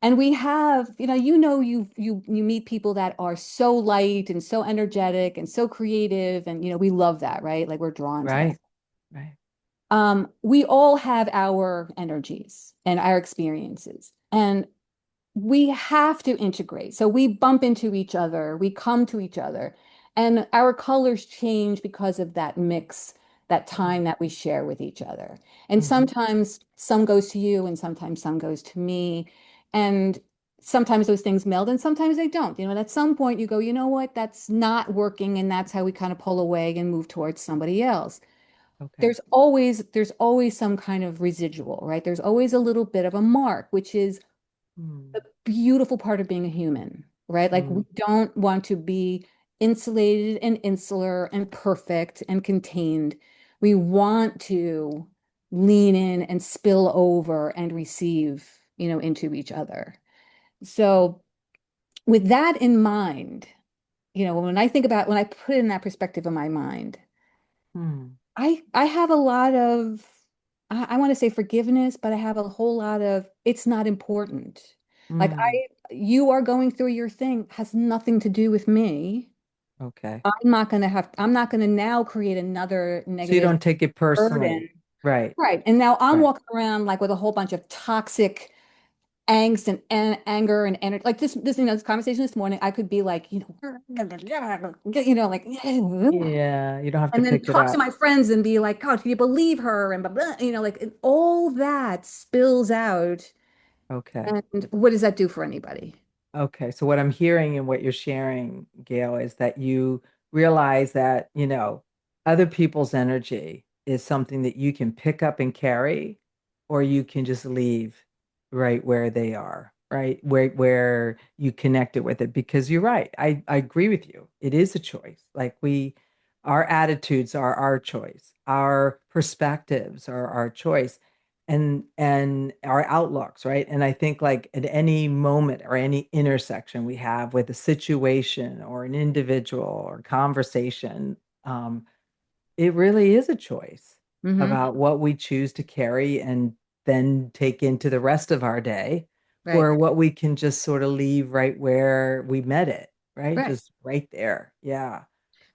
And we have, you meet people that are so light and so energetic and so creative, and we love that, right? Like we're drawn to that. Right. Right. We all have our energies and our experiences, and we have to integrate. So we bump into each other, we come to each other, and our colors change because of that mix, that time that we share with each other. And Mm-hmm. sometimes some goes to you, and sometimes some goes to me. And sometimes those things meld, and sometimes they don't. And at some point you go, you know what, that's not working. And that's how we kind of pull away and move towards somebody else. Okay. There's always some kind of residual, right? There's always a little bit of a mark, which is Mm, the beautiful part of being a human, right? Like we mm, don't want to be insulated and insular and perfect and contained. We want to lean in and spill over and receive, into each other. So with that in mind, when I put it in that perspective in my mind, Hmm. I have a lot of I want to say forgiveness, but I have a whole lot of it's not important. Like Hmm. you are going through your thing has nothing to do with me. Okay. I'm not gonna now create another So you negative don't take it personally. burden. Right. Right. And now I'm Right. walking around like with a whole bunch of toxic angst and anger and energy. Like this conversation this morning, I could be like, like, Yeah. You don't have to and then pick it talk to up. my friends and be like, God, can you believe her? And blah, blah, like all that spills out. Okay. And what does that do for anybody? Okay, so what I'm hearing and what you're sharing, Gail, is that you realize that, other people's energy is something that you can pick up and carry, or you can just leave right where they are, right? Where you connected with it. Because you're right. I agree with you. It is a choice. Like our attitudes are our choice, our perspectives are our choice and our outlooks, right? And I think like at any moment or any intersection we have with a situation or an individual or conversation, it really is a choice Hmm. about what we choose to carry and then take into the rest of our day, Right. or what we can just sort of leave right where we met it, right? Right. Just right there. Yeah.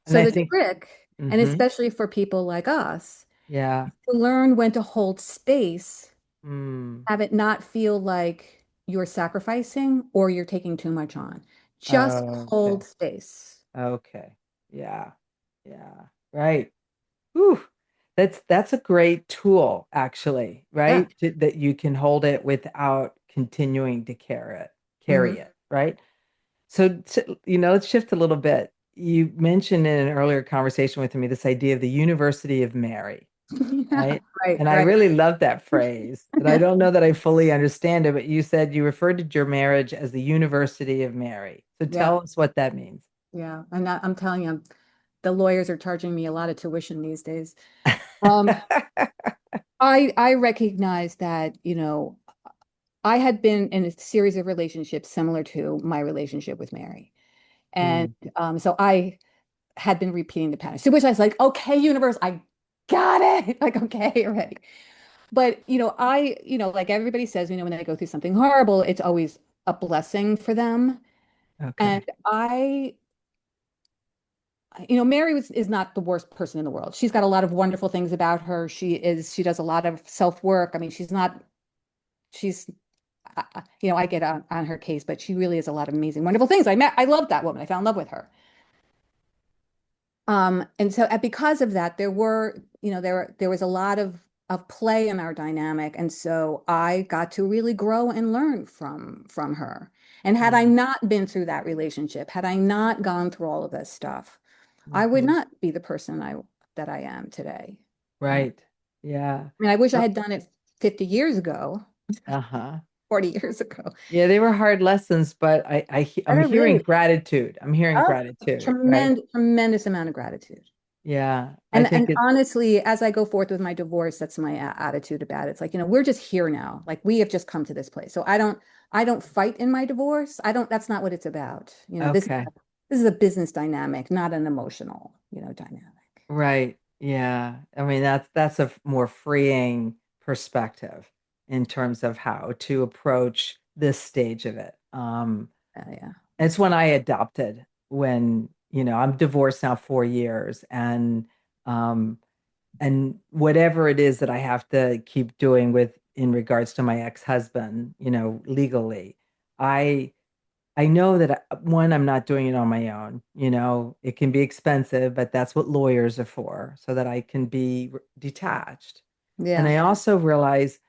And So I the think, trick, and hmm, especially for people like us, yeah. to learn when to hold space, Mm, have it not feel like you're sacrificing or you're taking too much on. Just hold okay. space. Okay. Yeah. Yeah. Right. Whew. That's a great tool, actually, Yeah. right? That you can hold it without continuing to carry Hmm. it, right? So, let's shift a little bit. You mentioned in an earlier conversation with me this idea of the University of Mary, Yeah. right? Right. And I Right. really love that phrase. And I don't know that I fully understand it, but you said you referred to your marriage as the University of Mary. So Yeah. tell us what that means. Yeah. I'm telling you, the lawyers are charging me a lot of tuition these days. Um, I recognize that, I had been in a series of relationships similar to my relationship with Mary. And Mm, so I had been repeating the pattern. So which I was like, okay, universe, I got it. Like, okay, already. But, like everybody says, when they go through something horrible, it's always a blessing for them. And okay. Mary is not the worst person in the world. She's got a lot of wonderful things about her. She does a lot of self-work. I mean, I get on her case, but she really is a lot of amazing, wonderful things. I love that woman. I fell in love with her. And so because of that, there was a lot of play in our dynamic. And so I got to really grow and learn from her. And had I Mm, not been through that relationship, had I not gone through all of this stuff, I would mhm. not be the person that I am today. I Right. Yeah. mean, I wish I had done it 50 years ago, Uh-huh. 40 years ago. Yeah, they were hard lessons, but But I'm I hearing really, gratitude. I'm hearing oh, gratitude, right? tremendous amount of gratitude. Yeah. I And think it honestly, as I go forth with my divorce, that's my attitude about it. It's like, we're just here now. Like we have just come to this place. So I don't fight in my divorce. That's not what it's about. okay. This is a business dynamic, not an emotional, dynamic. Right. Yeah. I mean, that's a more freeing perspective in terms of how to approach this stage of it. Yeah. It's when I adopted when, I'm divorced now 4 years um and whatever it is that I have to keep doing with in regards to my ex-husband, legally, I I know that one, I'm not doing it on my own. It can be expensive, but that's what lawyers are for, so that I can be detached. And Yeah. I also realize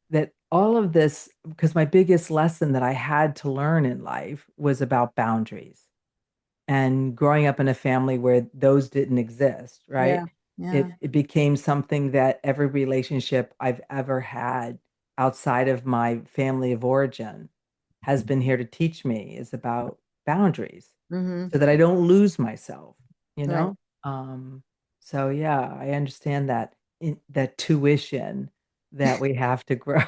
that all of this, because my biggest lesson that I had to learn in life was about boundaries and growing up in a family where those didn't exist, right? Yeah. Yeah. It became something that every relationship I've ever had outside of my family of origin has been here to teach me is about boundaries Hmm. so that I don't lose myself, you Right. know? Um, so yeah, I understand that tuition that we have to grow,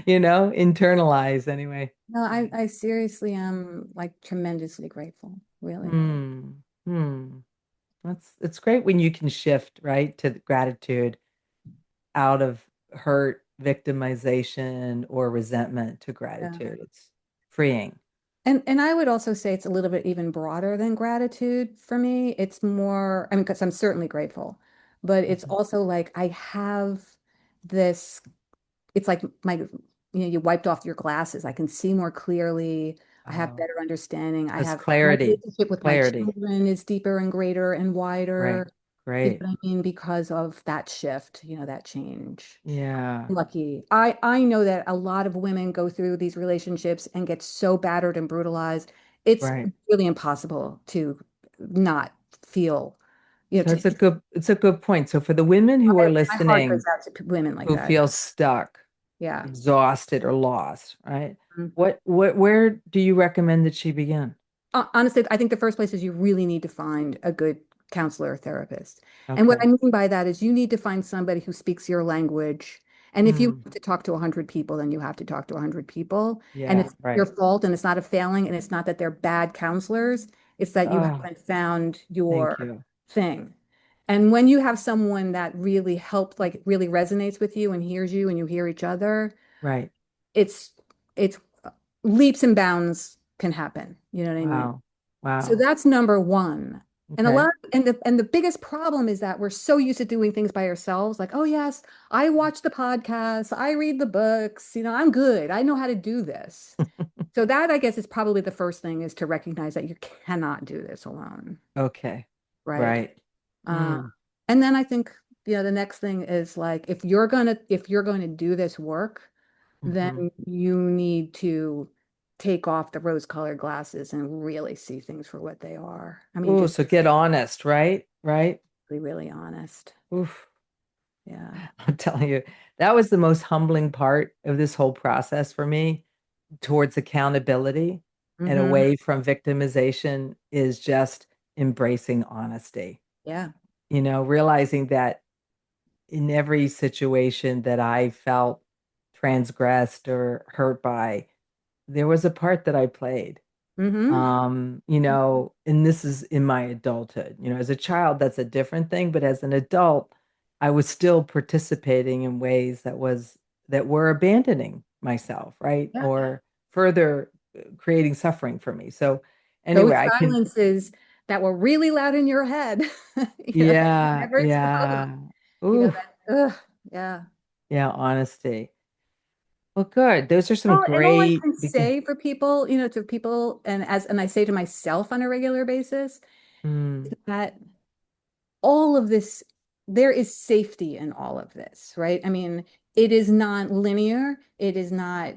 internalize anyway. No, I seriously am like tremendously grateful, really. Hmm. Hmm. It's great when you can shift, right, to the gratitude out of hurt, victimization, or resentment to Yeah. gratitude. It's freeing. And I would also say it's a little bit even broader than gratitude for me. It's more, I mean, because I'm certainly grateful, but it's Mhm. also like I have this, it's like you wiped off your glasses. I can see more clearly. I have Oh, better understanding. I that's have my clarity. relationship with my Clarity. children is deeper and greater and Great. wider. You know Great. what I mean? Because of that shift, that change. Yeah. Lucky. I know that a lot of women go through these relationships and get so battered and brutalized. It's Right. really impossible to not feel, So it's a good point. So for the women who are my heart goes listening out to women like who that. feel stuck, Yeah. exhausted, or lost, right? Mm. Where do you recommend that she begin? Honestly, I think the first place is you really need to find a good counselor or therapist. And what I Okay. mean by that is you need to find somebody who speaks your language. And if you Hmm. have to talk to 100 people, then you have to talk to 100 people. And Yeah, it's your right. fault and it's not a failing and it's not that they're bad counselors. It's that you Oh, haven't found thank your you. thing. And when you have someone that really helped, like really resonates with you and hears you and you hear each other, Right. it's it's leaps and bounds can happen. You know what I mean? Wow. So Wow. that's number one. And a Okay. lot and the biggest problem is that we're so used to doing things by ourselves. Like, oh yes, I watch the podcasts, I read the books, I'm good. I know how to do this. So that I guess is probably the first thing is to recognize that you cannot do this alone, Okay. right? Right. Uh, Mm. and then I think, the next thing is like if you're going to do this work, then Hmm. you need to take off the rose-colored glasses and really see things for what they are. I mean, Oh, just so get honest, right? Right. be really honest. Oof. Yeah. I'm telling you, that was the most humbling part of this whole process for me towards accountability and Hmm. away from victimization is just embracing honesty. Yeah. Realizing that in every situation that I felt transgressed or hurt by, there was a part that I played. Hmm. And this is in my adulthood. As a child, that's a different thing, but as an adult, I was still participating in ways that were abandoning myself, right? Yeah. Or further creating suffering for me. So anyway, Those I can, silences that were really loud in your head, that you yeah, never spoke, yeah. Ooh, yeah. yeah, honesty. Well, good. Those are some Oh, and all I great can begin. say for people, to people, and I say to myself on a regular basis, is Mm, that all of this, there is safety in all of this, right? I mean, it is not linear. It is not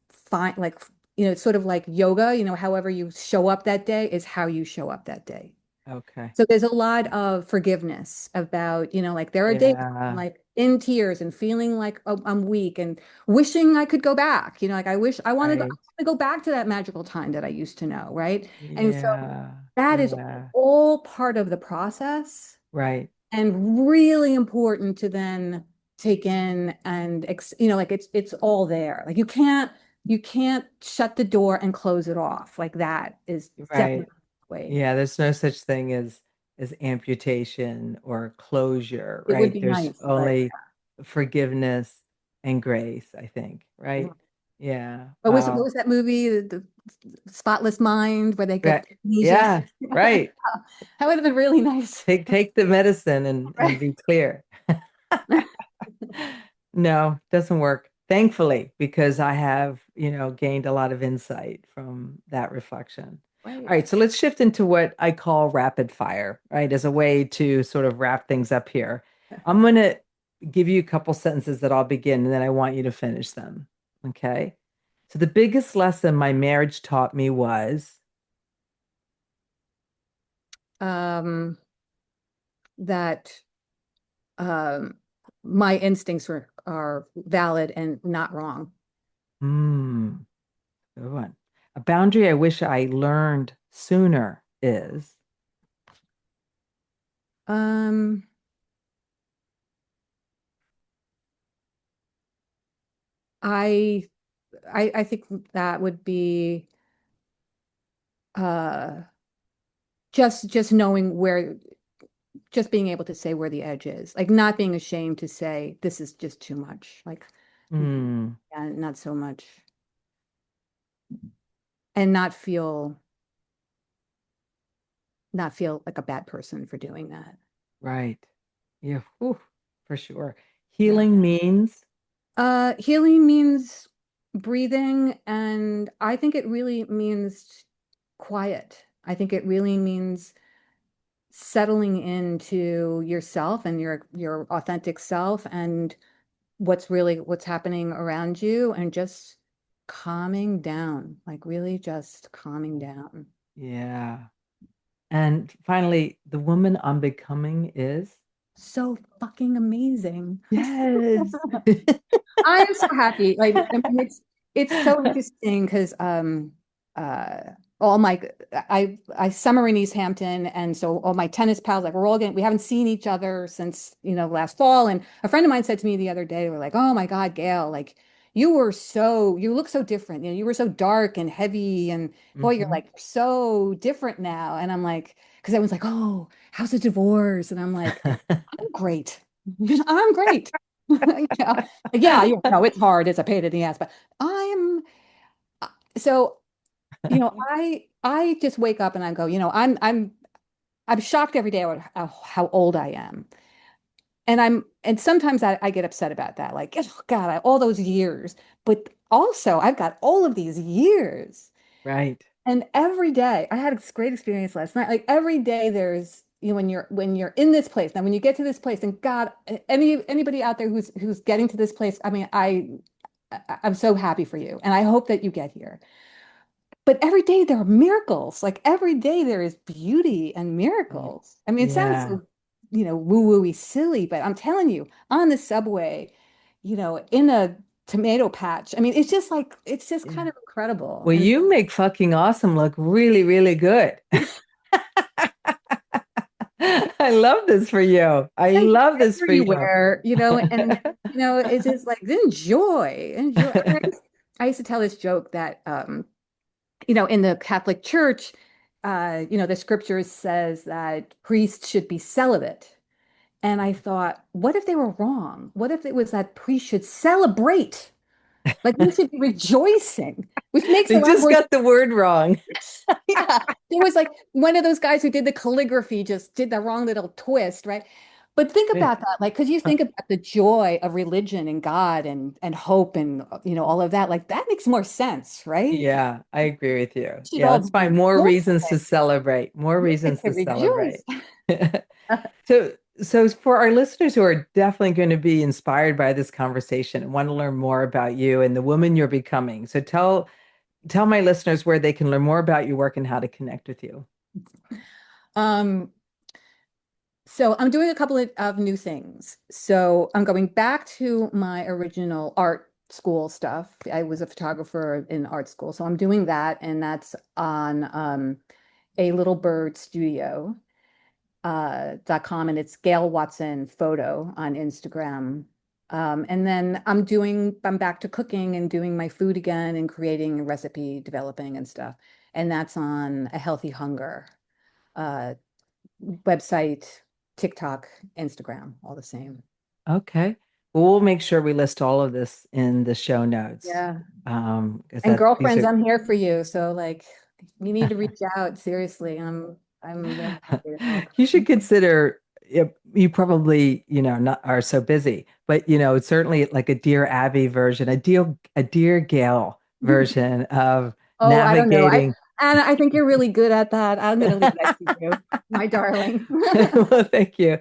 fine. Like, it's sort of like yoga, however you show up that day is how you show up that day. okay. So there's a lot of forgiveness about, like there are days I'm Yeah, like in tears and feeling like, oh, I'm weak and wishing I could go back. Like I wish I right. want to go back to that magical time that I used to know, right? And so Yeah, that is yeah. all part of the process Right, and really important to then take in and like it's all there. Like you can't shut the door and close it off. Like that is right. definitely the way. Yeah, there's no such thing as amputation or closure, It would right? be There's nice, but only forgiveness and grace, I think, yeah. right? Yeah. What Wow. was that movie, the Spotless Mind, where they Right. get amnesia? Yeah, right. That would have been really nice. Take the medicine and Right. be clear. No, doesn't work. Thankfully, because I have, gained a lot of insight from that reflection. All Right. right, so let's shift into what I call rapid fire, right? As a way to sort of wrap things up here. I'm going to give you a couple sentences that I'll begin and then I want you to finish them. Okay? So the biggest lesson my marriage taught me was, Um, that um, my instincts are valid and not wrong. hmm, good one. A boundary I wish I learned sooner is, Um, I I think that would be uh just knowing where, just being able to say where the edge is, like not being ashamed to say this is just too much, like Mm, yeah, not so much, and not feel like a bad person for doing that. right. Yeah, whew, for sure. Yeah. Healing means, Healing means breathing, and I think it really means quiet. I think it really means settling into yourself and your authentic self and what's happening around you and just calming down, like really just calming down. yeah. And finally, the woman I'm becoming is, So fucking amazing. yes. I am so happy. Like, I mean, it's so interesting because uh all my I summer in East Hampton, and so all my tennis pals, like we're all getting, we haven't seen each other since last fall. And a friend of mine said to me the other day, we're like, oh my God, Gail, like you look so different. You were so dark and heavy, and boy, you're Hmm. like so different now. And I'm like, because everyone's like, oh, how's the divorce? And I'm like, I'm great. I'm great. Yeah, yeah, no, it's hard. It's a pain in the ass, but I'm so I just wake up and I go, I'm shocked every day at how old I am, and sometimes I get upset about that, like oh God, all those years, but also I've got all of these years, Right. and every day I had this great experience last night. Like every day there's when you're in this place now, when you get to this place, and God, anybody out there who's getting to this place, I mean, I'm so happy for you, and I hope that you get here. But every day there are miracles. Like every day there is beauty and Y- miracles. I mean, it sounds Yeah. so, woo-wooey silly, but I'm telling you, on the subway, in a tomato patch. I mean, it's just Yeah. kind of incredible. Well, And you make fucking awesome look really, really good. I love this for you. I and love this for you. everywhere, and it's just like enjoy, enjoy. I mean, I used to tell this joke that in the Catholic Church, the scripture says that priests should be celibate. And I thought, what if they were wrong? What if it was that priests should celebrate? Like we should be rejoicing, which makes a They lot just more got the word wrong. sense. Yeah. There was like one of those guys who did the calligraphy just did the wrong little twist, right? But think about that, like, because you think about the joy of religion and God and hope and all of that, like that makes more sense, right? Yeah, I agree with you. We should Yeah, all let's be find more reasons to rejoicing. celebrate. More We reasons get to to rejoice. celebrate. So for our listeners who are definitely going to be inspired by this conversation and want to learn more about you and the woman you're becoming. So tell my listeners where they can learn more about your work and how to connect with you. Um, So I'm doing a couple of new things. So I'm going back to my original art school stuff. I was a photographer in art school, so I'm doing that, and that's on a little bird studio .com, and it's Gail Watson photo on Instagram. And then I'm back to cooking and doing my food again and creating recipe developing and stuff. And that's on A Healthy Hunger uh, website, TikTok, Instagram, all the same. Okay. Well, we'll make sure we list all of this in the show notes. Yeah. Because And these girlfriends, are I'm here for you. So like you need to reach out seriously. I'm very happy to help. you should consider you probably, not are so busy, but certainly like a Dear Abby version, a Dear Gail version of Oh, I don't know. navigating. Anna, I think you're really good at that. I'm gonna leave that to you, my darling. Well, thank you.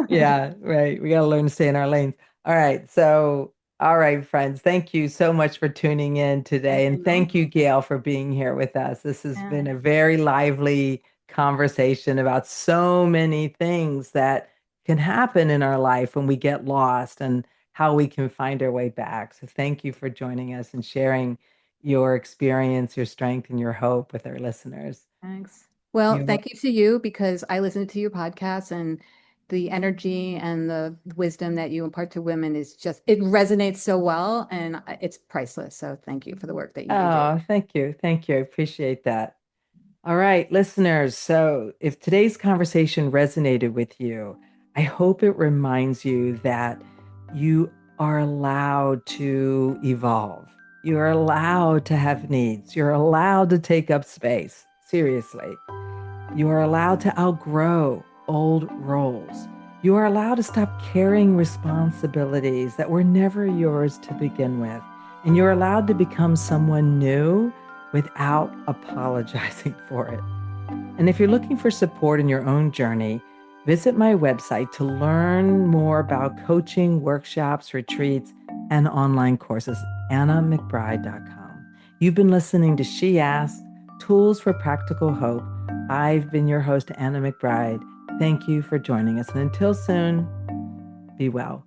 Yeah, right. We got to learn to stay in our lanes. All right. So, all right, friends, thank you so much for tuning in today. Thank And you. thank you, Gail, for being here with us. This has Yeah, been a very lively conversation about so many things that can happen in our life when we get lost and how we can find our way back. So, thank you for joining us and sharing your experience, your strength, and your hope with our listeners. thanks. Well, You thank you to you because I listen to your podcast and the energy and the wisdom that you impart to women is just, it resonates so well and it's priceless. So thank you for the work that you do. Oh, thank you. Thank you. I appreciate that. All right, listeners. So, if today's conversation resonated with you, I hope it reminds you that you are allowed to evolve. You're allowed to have needs. You're allowed to take up space. Seriously. You are allowed to outgrow old roles. You are allowed to stop carrying responsibilities that were never yours to begin with. And you're allowed to become someone new without apologizing for it. And if you're looking for support in your own journey, visit my website to learn more about coaching, workshops, retreats, and online courses, annamcbride.com. You've been listening to She Asked, Tools for Practical Hope. I've been your host, Anna McBride. Thank you for joining us. And until soon, be well.